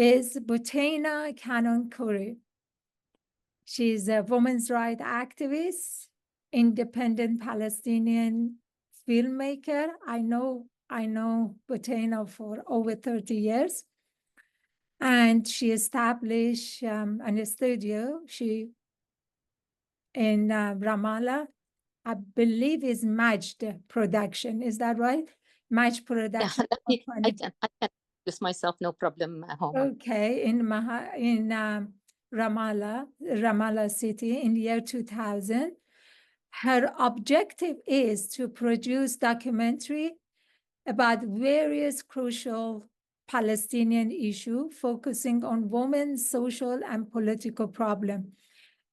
is Buthina Khoury. She's a women's rights activist, independent Palestinian filmmaker. I know Buthina for over 30 years. And she established a studio in Ramallah. I believe is Majd Production. Is that right? Majd Production. Yeah, I can introduce myself, no problem. Okay, in Ramallah city in the year 2000. Her objective is to produce documentary about various crucial Palestinian issues, focusing on women's social and political problems.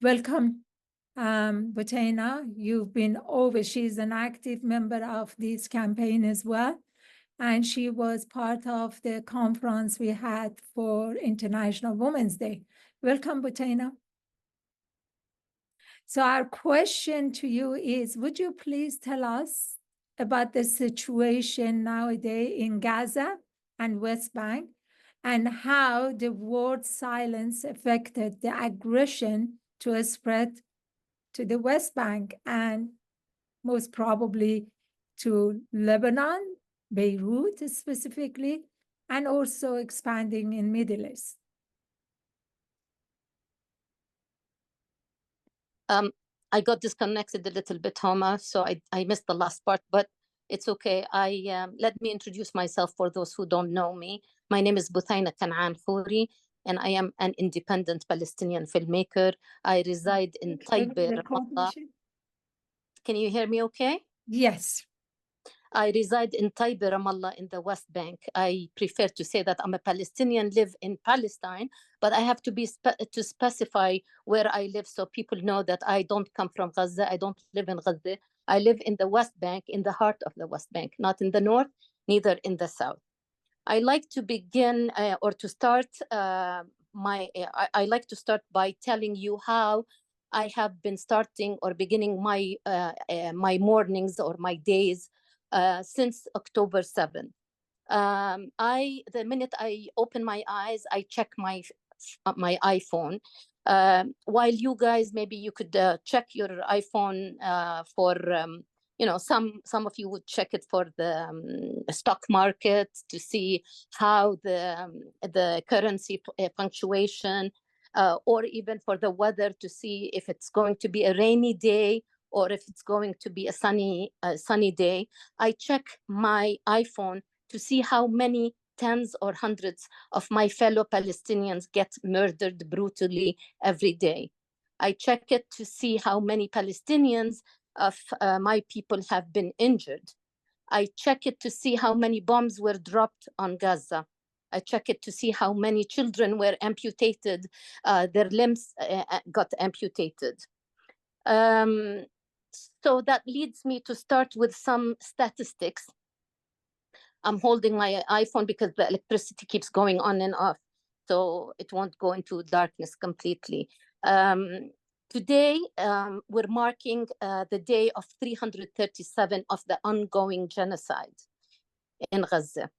Welcome, Buthina. She's an active member of this campaign as well. And she was part of the conference we had for International Women's Day. Welcome, Buthina. So our question to you is, would you please tell us about the situation nowadays in Gaza and West Bank, and how the word silence affected the aggression to spread to the West Bank and most probably to Lebanon, Beirut specifically, and also expanding in Middle East? I got disconnected a little bit, Homa, so I missed the last part, but it's okay. Let me introduce myself for those who don't know me. My name is Buthina Khoury, and I am an independent Palestinian filmmaker. I reside in Taiba, Ramallah. Can you hear me okay? Yes. I reside in Taiba, Ramallah, in the West Bank. I prefer to say that I'm a Palestinian, live in Palestine, but I have to specify where I live so people know that I don't come from Gaza. I don't live in Gaza. I live in the West Bank, in the heart of the West Bank, not in the north, neither in the south. I like to begin or to start I like to start by telling you how I have been starting or beginning my mornings or my days since October 7th. The minute I open my eyes, I check my iPhone. While you guys, maybe you could check your iPhone for, some of you would check it for the stock market to see how the currency punctuation, or even for the weather to see if it's going to be a rainy day or if it's going to be a sunny day. I check my iPhone to see how many tens or hundreds of my fellow Palestinians get murdered brutally every day. I check it to see how many Palestinians of my people have been injured. I check it to see how many bombs were dropped on Gaza. I check it to see how many children were amputated, their limbs got amputated. So that leads me to start with some statistics. I'm holding my iPhone because the electricity keeps going on and off, so it won't go into darkness completely. Today, we're marking the day of 337 of the ongoing genocide in Gaza.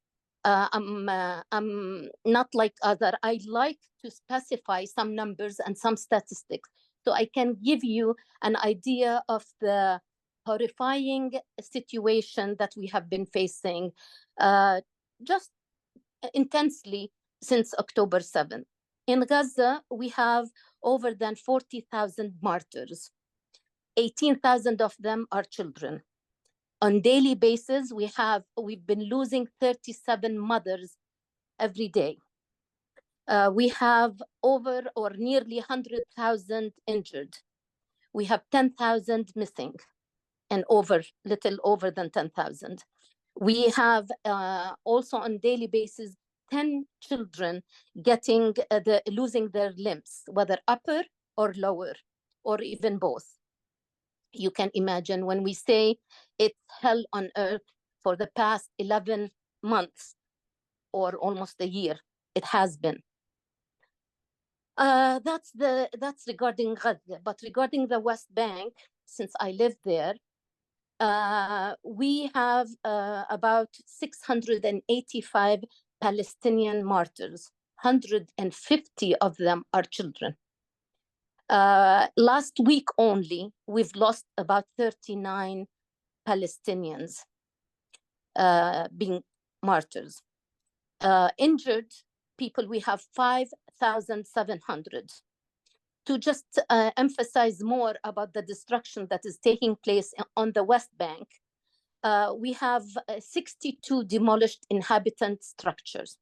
I'm not like other. I like to specify some numbers and some statistics so I can give you an idea of the horrifying situation that we have been facing just intensely since October 7th. In Gaza, we have over than 40,000 martyrs. 18,000 of them are children. On daily basis, we've been losing 37 mothers every day. We have over or nearly 100,000 injured. We have 10,000 missing, and little over than 10,000. We have also on daily basis 10 children losing their limbs, whether upper or lower, or even both. You can imagine when we say it's hell on earth for the past 11 months or almost a year, it has been. That's regarding Gaza. But regarding the West Bank, since I live there, we have about 685 Palestinian martyrs. 150 of them are children. Last week only, we've lost about 39 Palestinians being martyrs. Injured people, we have 5,700. To just emphasize more about the destruction that is taking place on the West Bank, we have 62 demolished inhabitant structures.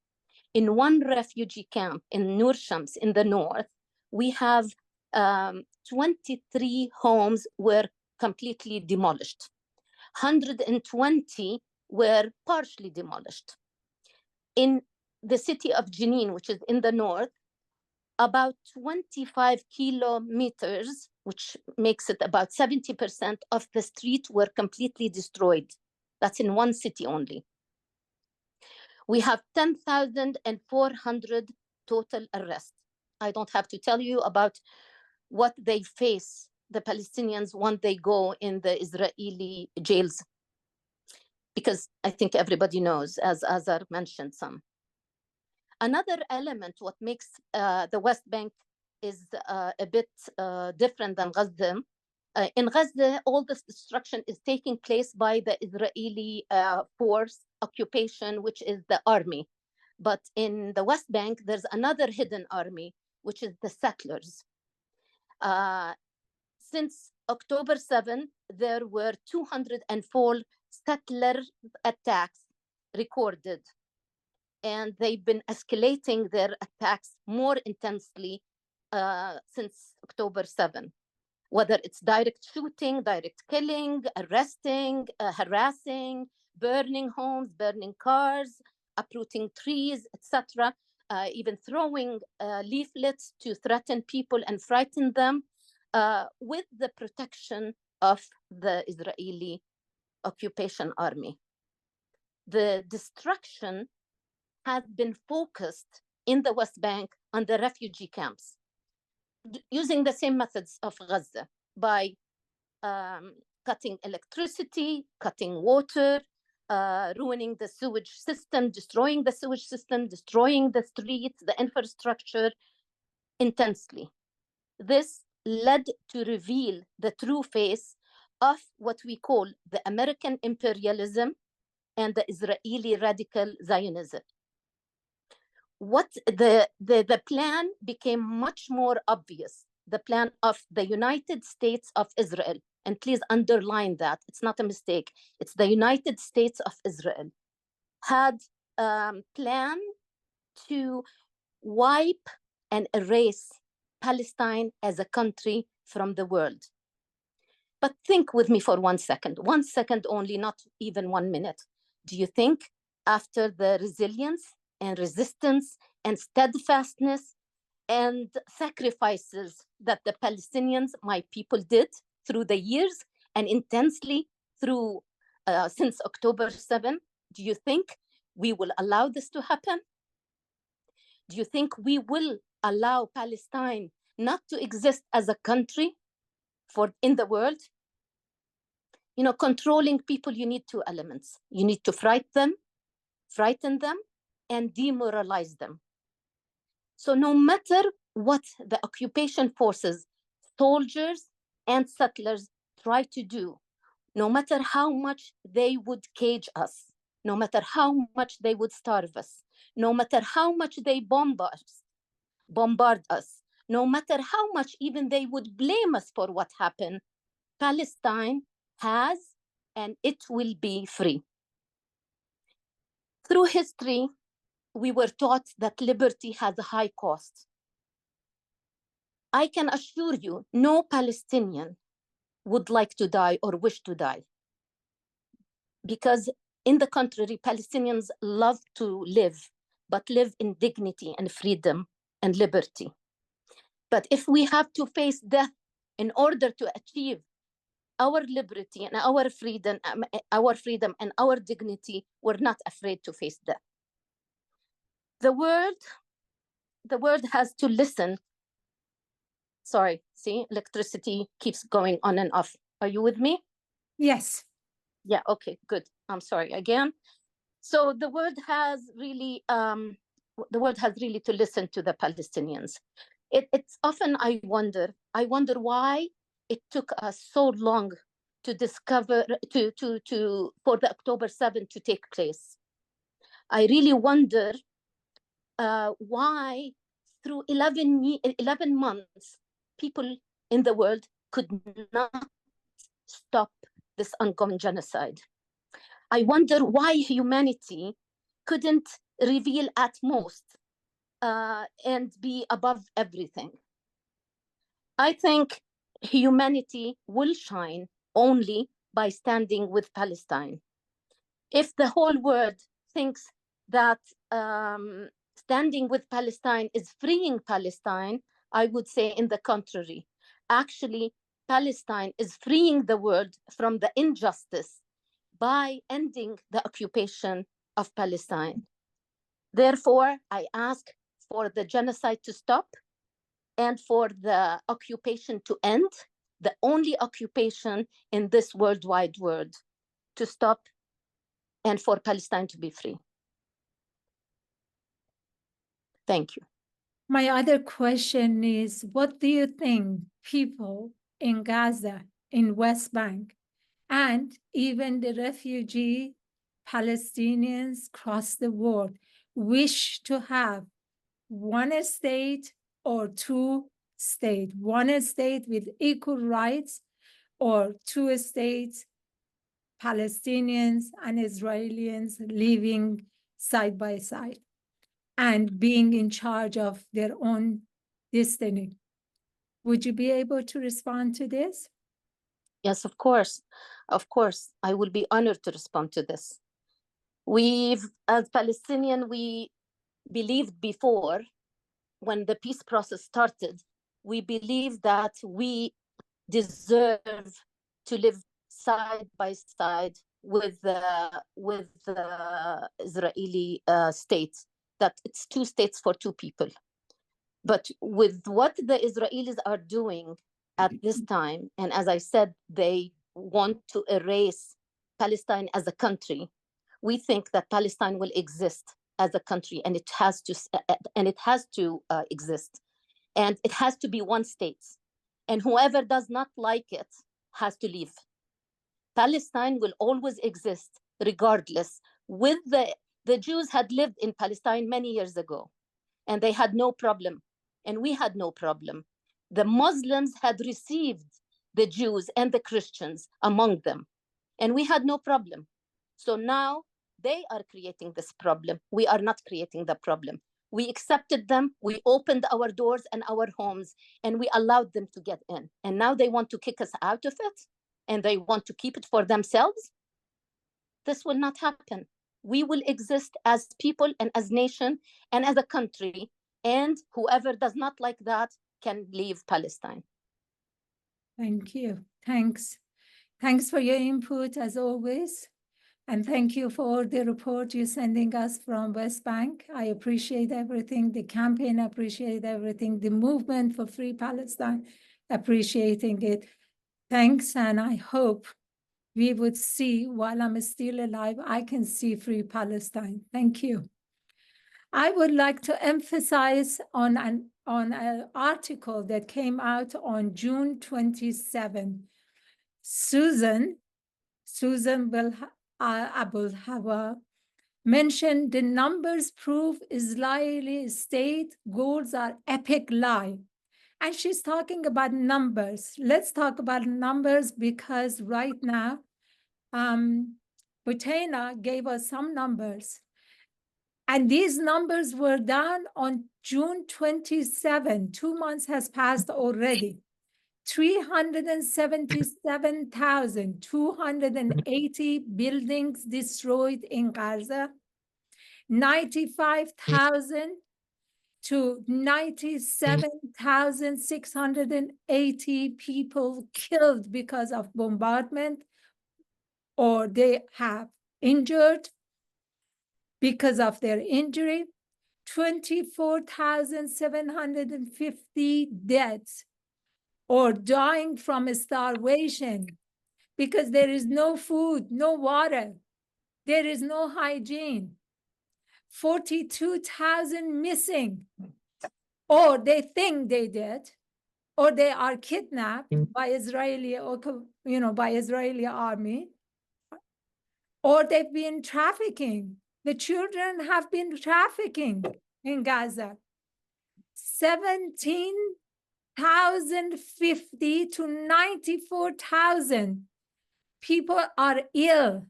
In one refugee camp in Nur Shams in the north, we have 23 homes were completely demolished. 120 were partially demolished. In the city of Jenin, which is in the north, about 25 kilometers, which makes it about 70% of the street, were completely destroyed. That's in one city only. We have 10,400 total arrests. I don't have to tell you about what they face, the Palestinians, when they go in the Israeli jails, because I think everybody knows, as Azar mentioned some. Another element, what makes the West Bank is a bit different than Gaza. In Gaza, all this destruction is taking place by the Israeli force occupation, which is the army. But in the West Bank, there's another hidden army, which is the settlers. Since October 7, there were 204 settler attacks recorded. And they've been escalating their attacks more intensely since October 7. Whether it's direct shooting, direct killing, arresting, harassing, burning homes, burning cars, uprooting trees, etc., even throwing leaflets to threaten people and frighten them with the protection of the Israeli occupation army. The destruction has been focused in the West Bank on the refugee camps, using the same methods of Gaza by cutting electricity, cutting water, ruining the sewage system, destroying the sewage system, destroying the streets, the infrastructure intensely. This led to reveal the true face of what we call the American imperialism and the Israeli radical Zionism. What the plan became much more obvious. The plan of the United States of Israel, and please underline that, it's not a mistake, it's the United States of Israel, had planned to wipe and erase Palestine as a country from the world. But think with me for 1 second only, not even 1 minute. Do you think after the resilience and resistance and steadfastness and sacrifices that the Palestinians, my people, did through the years and intensely through since October 7, do you think we will allow this to happen? Do you think we will allow Palestine not to exist as a country in the world? You know, controlling people, you need two elements. You need to frighten them, and demoralize them. So no matter what the occupation forces, soldiers and settlers try to do, no matter how much they would cage us, no matter how much they would starve us, no matter how much they bombard us, no matter how much even they would blame us for what happened, Palestine has and it will be free. Through history, we were taught that liberty has a high cost. I can assure you, no Palestinian would like to die or wish to die. Because in the contrary, Palestinians love to live, but live in dignity and freedom and liberty. But if we have to face death in order to achieve our liberty and our freedom and our dignity, we're not afraid to face death. The world has to listen. Sorry, see, electricity keeps going on and off. Are you with me? Yes. Yeah, okay, good. I'm sorry again. So the world has really the world has really to listen to the Palestinians. It's often I wonder why it took us so long to discover for the October 7th to take place. I really wonder why through 11 months people in the world could not stop this ongoing genocide. I wonder why humanity couldn't reveal at most and be above everything. I think humanity will shine only by standing with Palestine. If the whole world thinks that standing with Palestine is freeing Palestine, I would say in the contrary. Actually, Palestine is freeing the world from the injustice by ending the occupation of Palestine. Therefore, I ask for the genocide to stop and for the occupation to end, the only occupation in this worldwide world to stop, and for Palestine to be free. Thank you. My other question is, what do you think people in Gaza, in West Bank, and even the refugee Palestinians across the world wish to have? One state or two states, one state with equal rights, or two states, Palestinians and Israelis living side by side and being in charge of their own destiny. Would you be able to respond to this? Yes, of course. Of course, I will be honored to respond to this. As Palestinian, we believed before, when the peace process started, we believed that we deserve to live side by side with the Israeli state, that it's two states for two people. But with what the Israelis are doing at this time, and as I said, they want to erase Palestine as a country, we think that Palestine will exist as a country, and it has to exist, and it has to be one state, and whoever does not like it has to leave. Palestine will always exist regardless. With the Jews had lived in Palestine many years ago, and they had no problem, and we had no problem. The Muslims had received the Jews and the Christians among them, and we had no problem. So now they are creating this problem. We are not creating the problem. We accepted them, we opened our doors and our homes, and we allowed them to get in. And now they want to kick us out of it, and they want to keep it for themselves. This will not happen. We will exist as people and as nation and as a country, and whoever does not like that can leave Palestine. Thank you. Thanks. Thanks for your input as always. And thank you for the report you're sending us from West Bank. I appreciate everything. The campaign, appreciate everything. The movement for Free Palestine, appreciating it. Thanks, and I hope we would see, while I'm still alive, I can see Free Palestine. Thank you. I would like to emphasize on an article that came out on June 27. Susan Abul Hawa mentioned the numbers prove Israeli state goals are epic lie. And she's talking about numbers. Let's talk about numbers, because right now, Buthina gave us some numbers. And these numbers were done on June 27. 2 months has passed already. 377,280 buildings destroyed in Gaza, 95,000 to 97,680 people killed because of bombardment, or they have injured because of their injury, 24,750 deaths or dying from starvation because there is no food, no water, there is no hygiene. 42,000 missing, or they think they did, or they are kidnapped by Israeli, or by Israeli army, or they've been trafficking. The children have been trafficking in Gaza. 17,050 to 94,000 people are ill,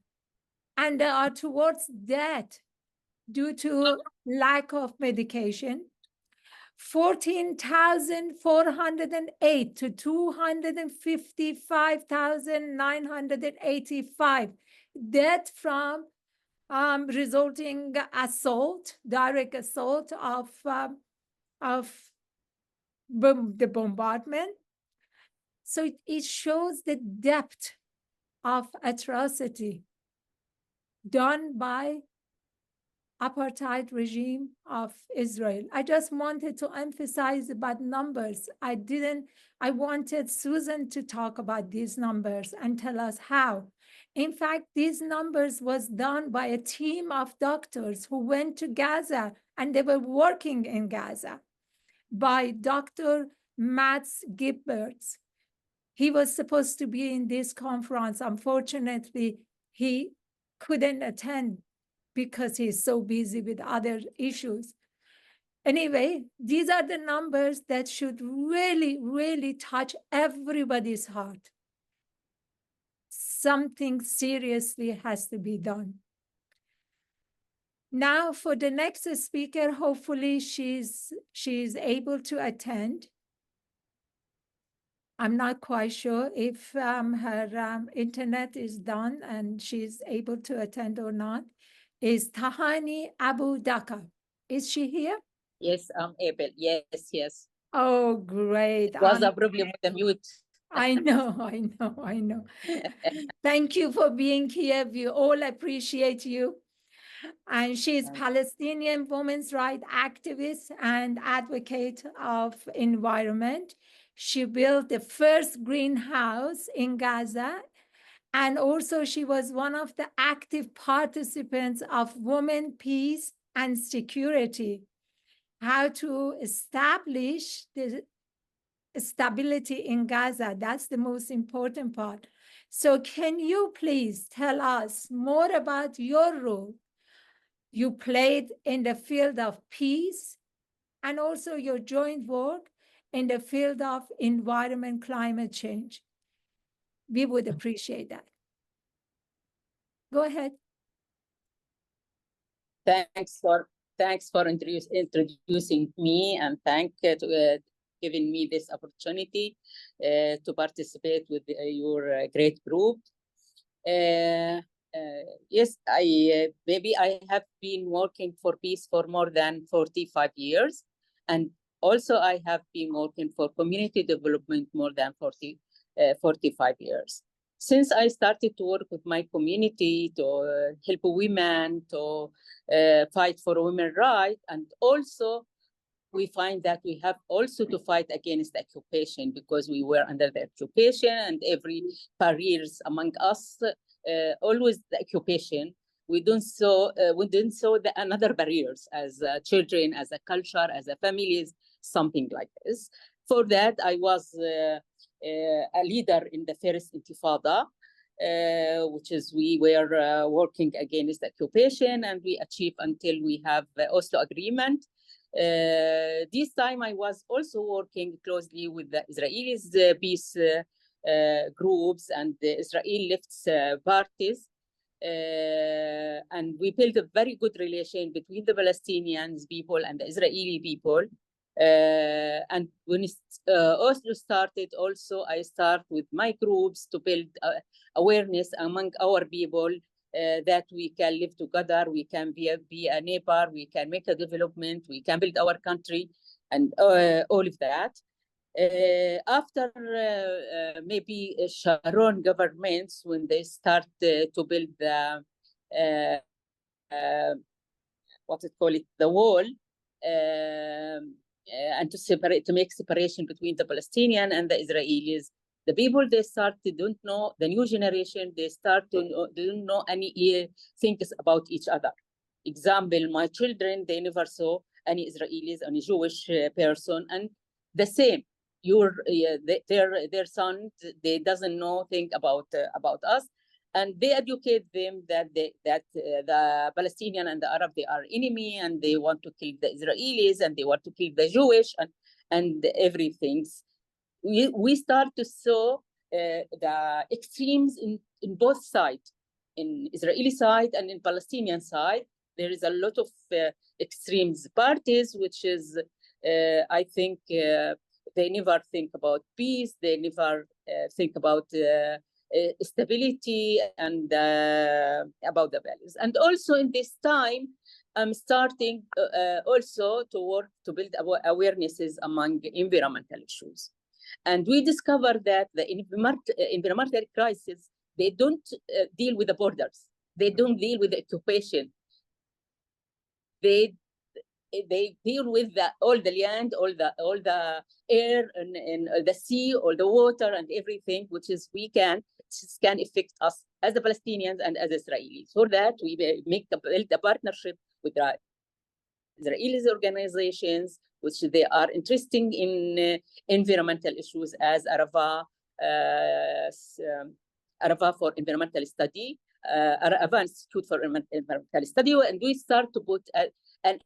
and they are towards death due to lack of medication. 14,408 to 255,985 death from resulting assault, direct assault of the bombardment. So it shows the depth of atrocity done by apartheid regime of Israel. I just wanted to emphasize about numbers. I wanted Susan to talk about these numbers and tell us how. In fact, these numbers was done by a team of doctors who went to Gaza, and they were working in Gaza, by Dr. Mats Gibberts. He was supposed to be in this conference. Unfortunately, he couldn't attend because he's so busy with other issues. Anyway, these are the numbers that should really, really touch everybody's heart. Something seriously has to be done. Now for the next speaker, hopefully she's able to attend. I'm not quite sure if her internet is done and she's able to attend or not. Is Tahani Abu Daka. Is she here? Yes, I'm able. Yes, yes. Oh, great. It was a problem with the mute. I know. Thank you for being here. We all appreciate you. And she's Palestinian women's rights activist and advocate of environment. She built the first greenhouse in Gaza. And also she was one of the active participants of Women, Peace, and Security, how to establish the stability in Gaza. That's the most important part. So can you please tell us more about your role you played in the field of peace, and also your joint work in the field of environment, climate change? We would appreciate that. Go ahead. Thanks for introducing me, and to giving me this opportunity to participate with your great group. Yes, maybe I have been working for peace for more than 45 years, and also I have been working for community development more than 45 years. Since I started to work with my community to help women, to fight for women's rights, and also we find that we have also to fight against the occupation, because we were under the occupation, and every barriers among us, always the occupation. We didn't saw the another barriers as children, as a culture, as a families, something like this. For that, I was a leader in the first Intifada, which is we were working against the occupation, and we achieved until we have the Oslo Agreement. This time I was also working closely with the Israelis peace groups and the Israel left parties. And we built a very good relation between the Palestinians people and the Israeli people. And when Oslo started, also I start with my groups to build awareness among our people that we can live together, we can be a neighbor, we can make a development, we can build our country, and all of that. After maybe Sharon governments, when they start to build the the wall, and to make separation between the Palestinian and the Israelis, the people they don't know, the new generation, they don't know any things about each other. example, my children, they never saw any Israelis, any Jewish person, and the same. Their son, they doesn't know think about us, and they educate them that the Palestinian and the Arab, they are enemy, and they want to kill the Israelis, and they want to kill the Jewish, and everything. We start to saw the extremes in both sides, in Israeli side and in Palestinian side. There is a lot of extremes parties, which is, I think, they never think about peace. They never think about stability and about the values. And also in this time, I'm starting also to work to build awarenesses among environmental issues. And we discovered that the environmental crisis, they don't deal with the borders. They don't deal with the occupation. They deal with all the land, all the air, and the sea, all the water, and everything, which can affect us as the Palestinians and as Israelis. For that, we build a partnership with the Israeli organizations, which they are interested in environmental issues, as Arava for Environmental Study, Arava Institute for Environmental Study, and we start to put an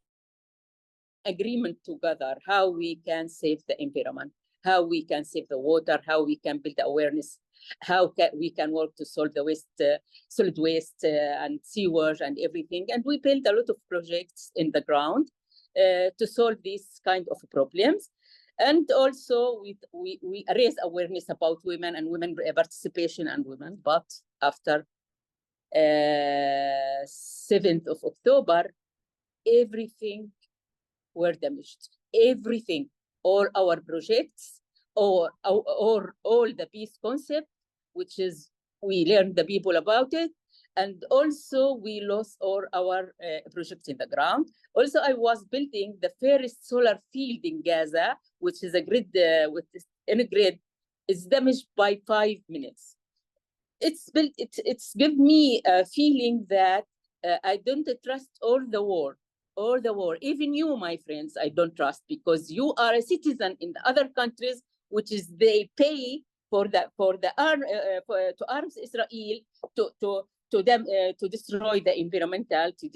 agreement together how we can save the environment, how we can save the water, how we can build awareness, how we can work to solve the solid waste and sewage and everything. And we built a lot of projects in the ground to solve these kind of problems. And also we raise awareness about women and women participation and women. But after 7th of October, everything were damaged. Everything, all our projects, or all the peace concept, which is we learned the people about it, and also we lost all our projects in the ground. Also, I was building the first solar field in Gaza, which is a grid in a grid, is damaged by 5 minutes. It's give me a feeling that I don't trust all the war. Even you, my friends, I don't trust, because you are a citizen in the other countries, which is they pay to arms Israel to destroy the environmental, to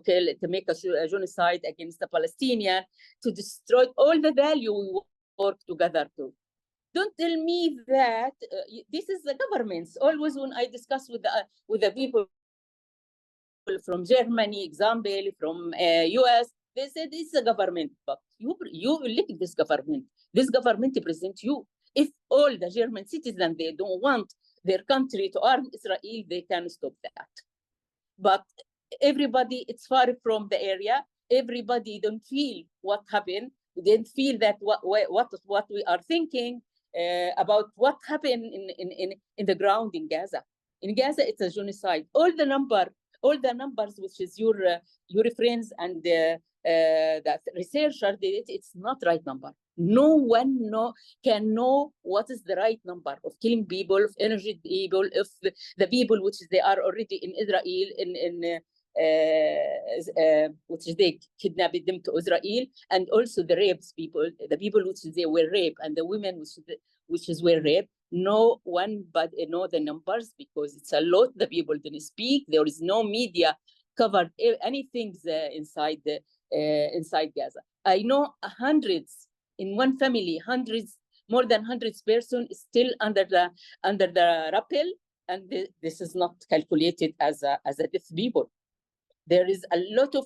kill, to make a genocide against the Palestinian, to destroy all the value we work together to. Don't tell me that this is the governments. Always when I discuss with the people from Germany, example, from US, they said this is a government, but you elect this government. This government represents you. If all the German citizens, they don't want their country to arm Israel, they can stop that. But everybody, it's far from the area. Everybody don't feel what happened. They don't feel that what we are thinking about what happened in the ground in Gaza. In Gaza, it's a genocide. All the numbers, which is your friends and the researcher did it, it's not right number. No one can know what is the right number of killing people, of energy people, of the people which they are already in Israel, which is they kidnapped them to Israel, and also the rapes people, the people which they were raped, and the women which were raped. No one but know the numbers, because it's a lot. The people didn't speak. There is no media covered anything inside Gaza. I know hundreds in one family, more than hundreds person is still under the rappel, and this is not calculated as a death people. There is a lot of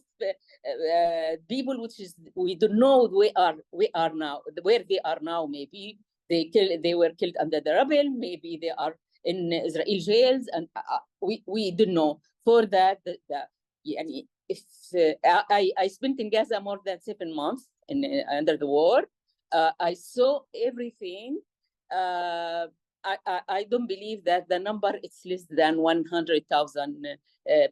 people which is we don't know where they are now. Maybe they were killed under the rubble. Maybe they are in Israel jails, and we don't know. For that, if I spent in Gaza more than 7 months under the war, I saw everything. I don't believe that the number is less than 100,000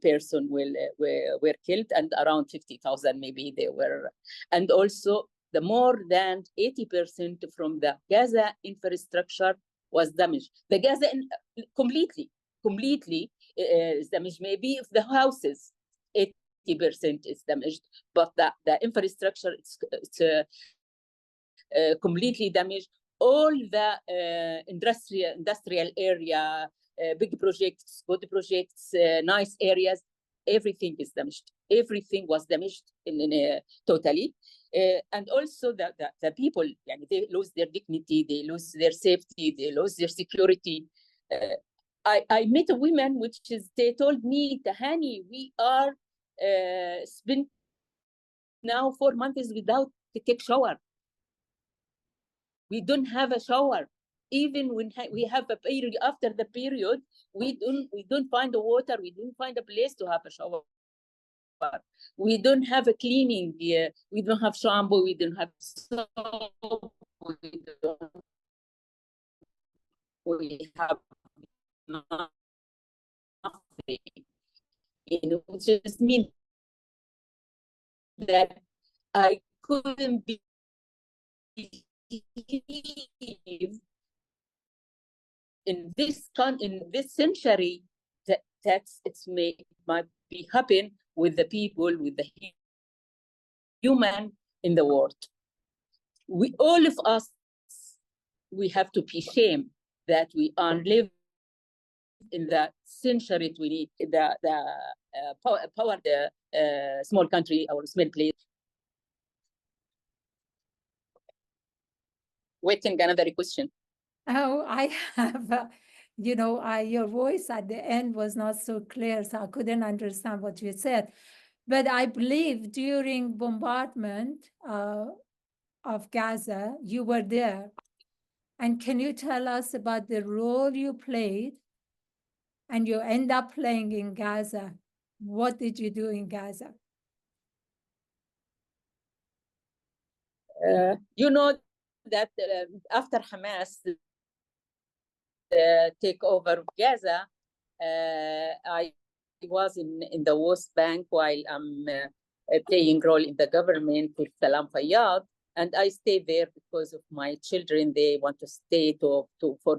person were killed, and around 50,000 maybe they were. And also the more than 80% from the Gaza infrastructure was damaged. The Gaza completely is damaged. Maybe if the houses, is damaged, but the infrastructure it's completely damaged. All the industrial area, big projects, good projects, nice areas, everything is damaged. Everything was damaged in totally. And also the people, they lose their dignity, they lose their safety, they lose their security. I met a woman they told me, Tahani, we are spent now 4 months without to take shower. We don't have a shower. Even when we have a period, after the period, we don't find the water, we don't find a place to have a shower. We don't have a cleaning, we don't have shampoo, we don't have soap, we have nothing. Which just means that I couldn't believe in this century that might be happen with the people, with the human in the world. All of us, we have to be ashamed that we are living in the century 20, the power, the small country, our small place. Waiting another question. Oh, I have, your voice at the end was not so clear, so I couldn't understand what you said. But I believe during bombardment of Gaza, you were there. And can you tell us about the role you played and you end up playing in Gaza? What did you do in Gaza? You know that after Hamas take over Gaza, I was in the West Bank while I'm playing role in the government with Salam Fayyad, and I stayed there because of my children. They want to stay for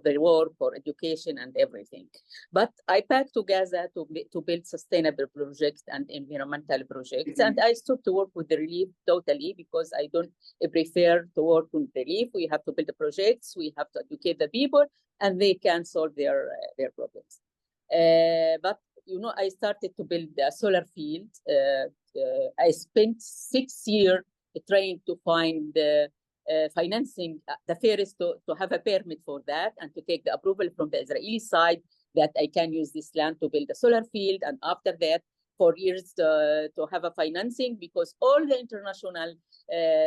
their work, for education and everything. But I back to Gaza to build sustainable projects and environmental projects. And I stopped to work with the relief totally because I don't prefer to work with relief. We have to build the projects, we have to educate the people, and they can solve their problems. But I started to build a solar field. I spent 6 years trying to find financing, the first to have a permit for that and to take the approval from the Israeli side that I can use this land to build a solar field. And after that, 4 years to have a financing, because all the international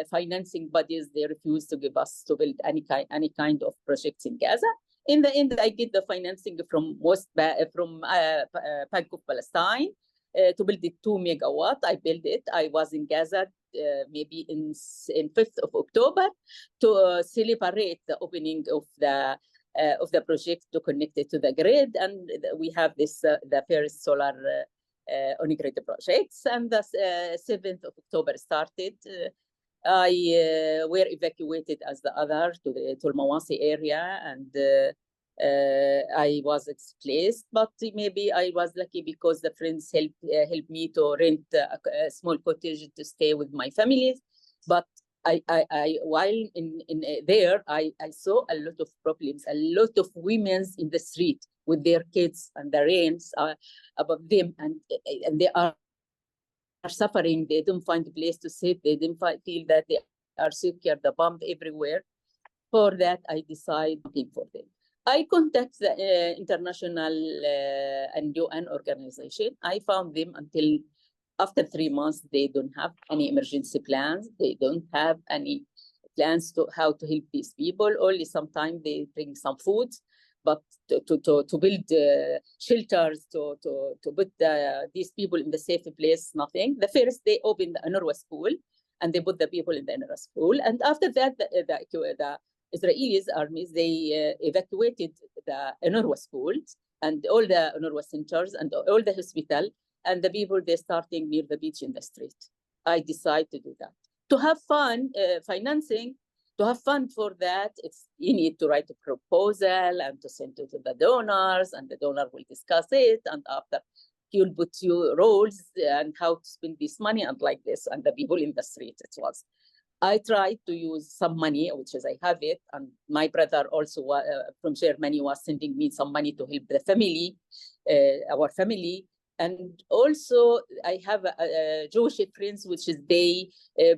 financing bodies, they refuse to give us to build any kind of projects in Gaza. In the end, I get the financing from Bank of Palestine to build the 2 megawatt. I built it. I was in Gaza maybe in 5th of October to celebrate the opening of the project to connect it to the grid. And we have this the first solar on-grid projects. And the 7th of October started. I were evacuated as the other to the Mawasi area, and I was displaced. But maybe I was lucky because the friends helped me to rent a small cottage to stay with my family. But I while in there, I saw a lot of problems, a lot of women in the street with their kids, and the rains above them, and they are suffering. They don't find a place to sit. They didn't feel that they are secure. The bomb everywhere. For that, I decided looking for them. I contact the international and UN organization. I found them until after 3 months. They don't have any emergency plans. They don't have any plans to how to help these people. Only sometimes they bring some food, but to build shelters, to put these people in the safe place, nothing. The first, they opened the UNRWA school, and they put the people in the UNRWA school. And after that, the Israeli armies, they evacuated the UNRWA schools and all the UNRWA centers and all the hospital, and the people, they're starting near the beach in the street. I decided to do that. To have fun, financing, to have fun for that, you need to write a proposal and to send it to the donors, and the donor will discuss it. And after he'll put you rules and how to spend this money and like this, and the people in the street it was. I tried to use some money, which is I have it, and my brother also from Germany was sending me some money to help the family, our family. And also I have Jewish friends, which is they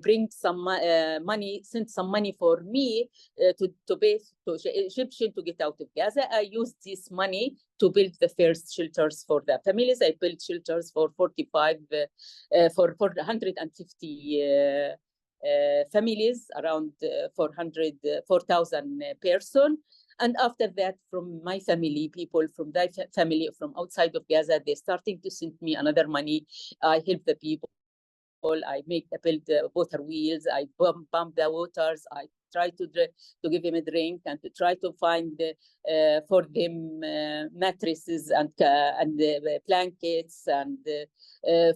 bring some money, send some money for me to pay to Egyptian to get out of Gaza. I used this money to build the first shelters for the families. I built shelters for 450 families, around 4,000 person. And after that, from my family, people from that family from outside of Gaza, they're starting to send me another money. I help the people. I build water wheels. I pump the waters. I try to give them a drink and to try to find for them mattresses and blankets and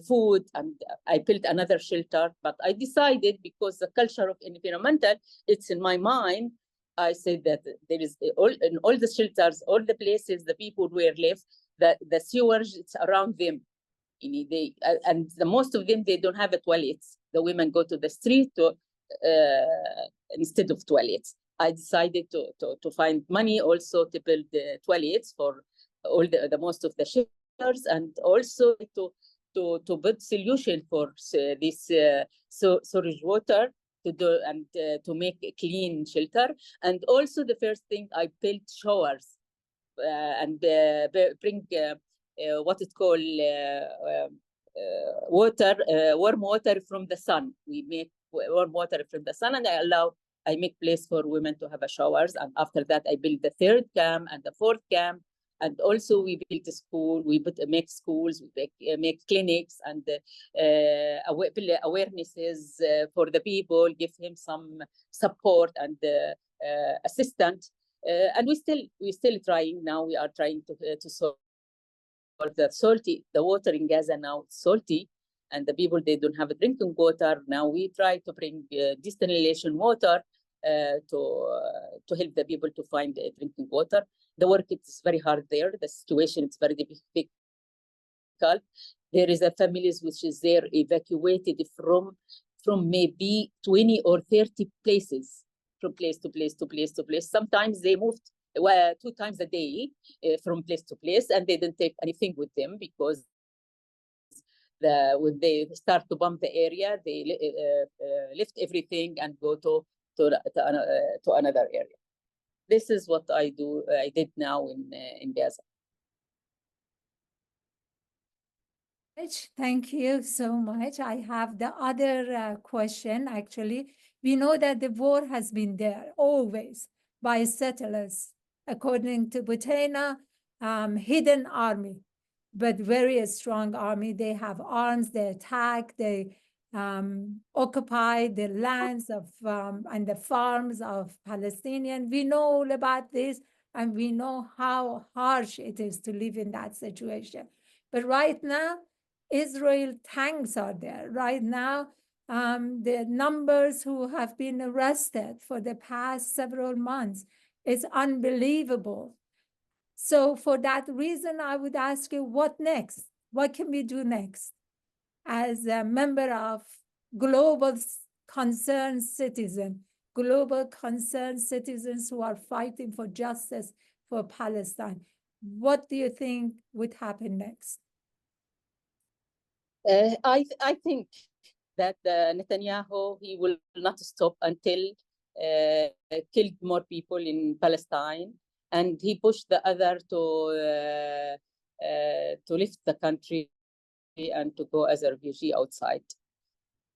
food. And I built another shelter. But I decided, because the culture of environmental, it's in my mind. I said that there is in all the shelters, all the places the people were left, the sewage it's around them. And the most of them, they don't have a toilets. The women go to the street instead of toilets. I decided to find money also to build toilets for all the most of the shelters, and also to build solution for this sewage water to do and to make a clean shelter. And also the first thing, I built showers and bring what it's called warm water from the sun. We make warm water from the sun, and I make place for women to have a showers. And after that, I build the third camp and the fourth camp. And also we built a school, we make schools, we make clinics and awarenesses for the people, give him some support and assistance. And we're still trying now. We are trying to solve the water in Gaza now. It's salty, and the people, they don't have drinking water. Now we try to bring desalination water to help the people to find drinking water. The work is very hard there. The situation is very difficult. There is a families which is there evacuated from maybe 20 or 30 places, from place to place to place to place. Sometimes they moved 2 times a day from place to place, and they didn't take anything with them, because when they start to bomb the area, they lift everything and go to another area. This is what I did now in Gaza. Thank you so much. I have the other question, actually. We know that the war has been there always by settlers, according to Buthina, hidden army, but very strong army. They have arms, they attack, they occupy the lands of and the farms of Palestinians. We know all about this, and we know how harsh it is to live in that situation. But right now, Israel tanks are there. Right now, the numbers who have been arrested for the past several months is unbelievable. So for that reason, I would ask you, what next? What can we do next? As a member of global concerned citizens who are fighting for justice for Palestine, what do you think would happen next? I think that Netanyahu, he will not stop until killed more people in Palestine, and he pushed the other to lift the country and to go as a refugee outside.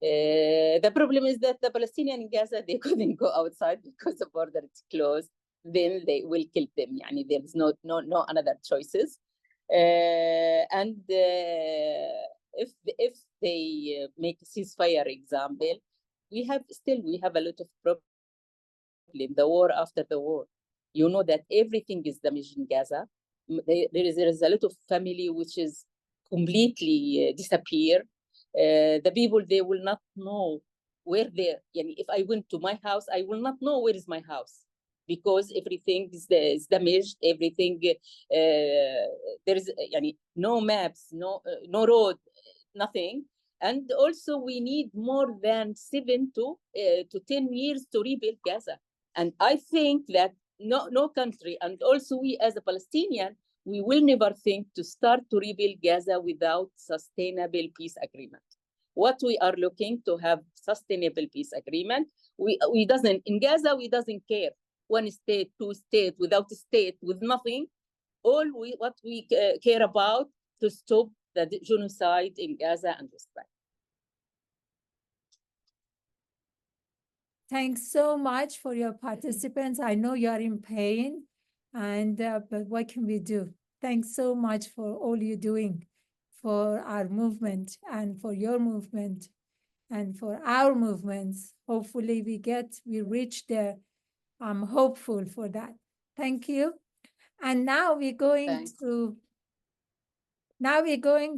The problem is that the Palestinians in Gaza, they couldn't go outside because the border is closed. Then they will kill them. Yani there's no another choices. And if they make a ceasefire example, we have a lot of problem. The war after the war, you know that everything is damaged in Gaza. There is a lot of family which is completely disappear. The people, they will not know where they. If I went to my house, I will not know where is my house, because everything is damaged, everything, there is no maps, no road, nothing. And also we need more than 7 to 10 years to rebuild Gaza. And I think that no country, and also we as a Palestinian, we will never think to start to rebuild Gaza without sustainable peace agreement. What we are looking to have sustainable peace agreement. We doesn't, in Gaza, we doesn't care. 1 state, 2 state, without a state, with nothing. What we care about to stop the genocide in Gaza and West Bank. Thanks so much for your participants. I know you are in pain, and but what can we do? Thanks so much for all you're doing for our movement and for your movement and for our movements. Hopefully we reach there. I'm hopeful for that. Thank you. And now we're going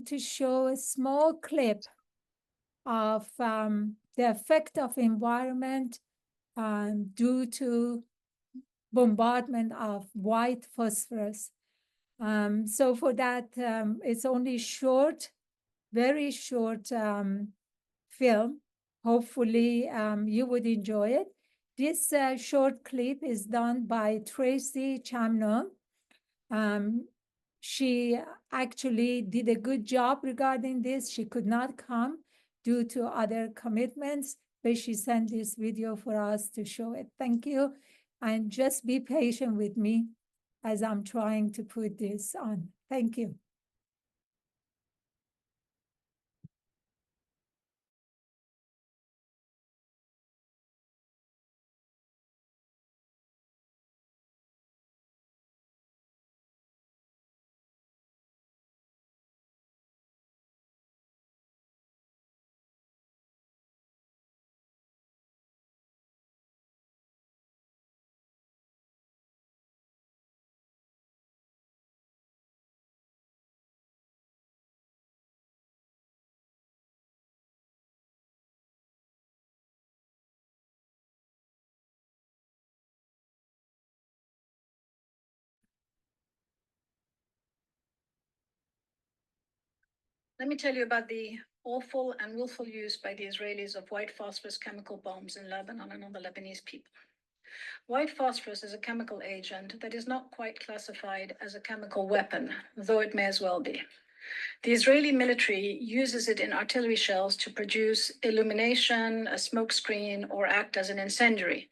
to show a small clip of the effect of environment due to bombardment of white phosphorus. So for that, it's only short, very short film. Hopefully you would enjoy it. This short clip is done by Tracy Chamnon. She actually did a good job regarding this. She could not come due to other commitments, but she sent this video for us to show it. Thank you. And just be patient with me as I'm trying to put this on. Thank you. Let me tell you about the awful and willful use by the Israelis of white phosphorus chemical bombs in Lebanon and on the Lebanese people. White phosphorus is a chemical agent that is not quite classified as a chemical weapon, though it may as well be. The Israeli military uses it in artillery shells to produce illumination, a smokescreen, or act as an incendiary.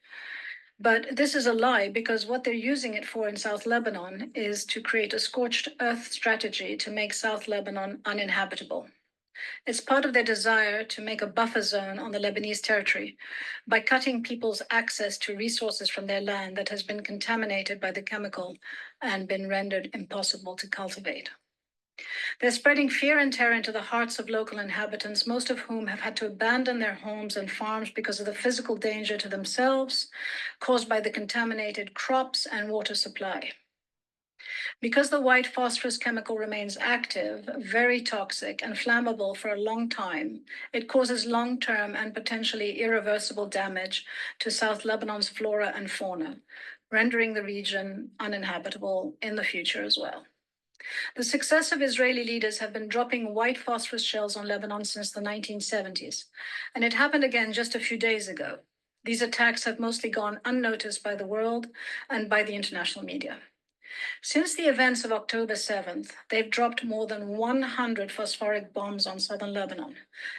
But this is a lie, because what they're using it for in South Lebanon is to create a scorched earth strategy to make South Lebanon uninhabitable. It's part of their desire to make a buffer zone on the Lebanese territory by cutting people's access to resources from their land that has been contaminated by the chemical and been rendered impossible to cultivate. They're spreading fear and terror into the hearts of local inhabitants, most of whom have had to abandon their homes and farms because of the physical danger to themselves caused by the contaminated crops and water supply. Because the white phosphorus chemical remains active, very toxic, and flammable for a long time, it causes long-term and potentially irreversible damage to South Lebanon's flora and fauna, rendering the region uninhabitable in the future as well. The successive Israeli leaders have been dropping white phosphorus shells on Lebanon since the 1970s, and it happened again just a few days ago. These attacks have mostly gone unnoticed by the world and by the international media. Since the events of October 7th, they've dropped more than 100 phosphoric bombs on southern Lebanon.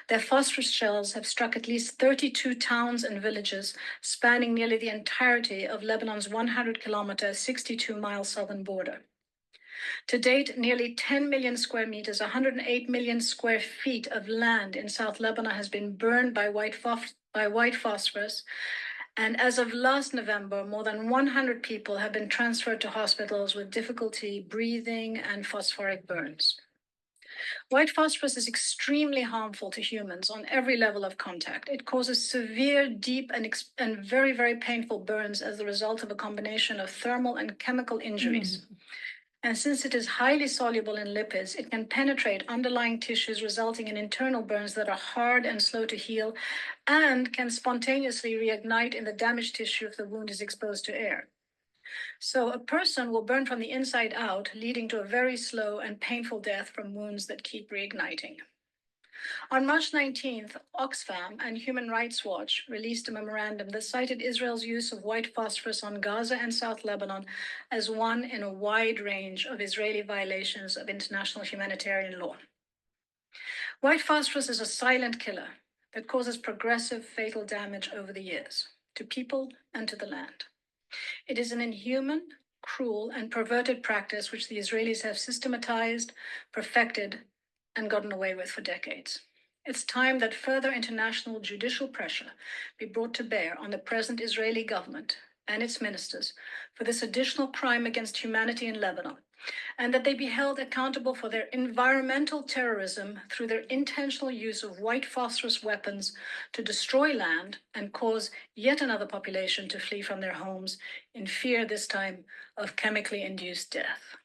Their phosphorus shells have struck at least 32 towns and villages, spanning nearly the entirety of Lebanon's 100-kilometer, 62-mile southern border. To date, nearly 10 million square meters, 108 million square feet of land in South Lebanon has been burned by white phosphorus. And as of last November, more than 100 people have been transferred to hospitals with difficulty breathing and phosphoric burns. White phosphorus is extremely harmful to humans on every level of contact. It causes severe, deep, and very, very painful burns as a result of a combination of thermal and chemical injuries. And since it is highly soluble in lipids, it can penetrate underlying tissues, resulting in internal burns that are hard and slow to heal, and can spontaneously reignite in the damaged tissue if the wound is exposed to air. So a person will burn from the inside out, leading to a very slow and painful death from wounds that keep reigniting. On March 19th, Oxfam and Human Rights Watch released a memorandum that cited Israel's use of white phosphorus on Gaza and South Lebanon as one in a wide range of Israeli violations of international humanitarian law. White phosphorus is a silent killer that causes progressive fatal damage over the years to people and to the land. It is an inhuman, cruel, and perverted practice which the Israelis have systematized, perfected, and gotten away with for decades. It's time that further international judicial pressure be brought to bear on the present Israeli government and its ministers for this additional crime against humanity in Lebanon, and that they be held accountable for their environmental terrorism through their intentional use of white phosphorus weapons to destroy land and cause yet another population to flee from their homes in fear this time of chemically induced death.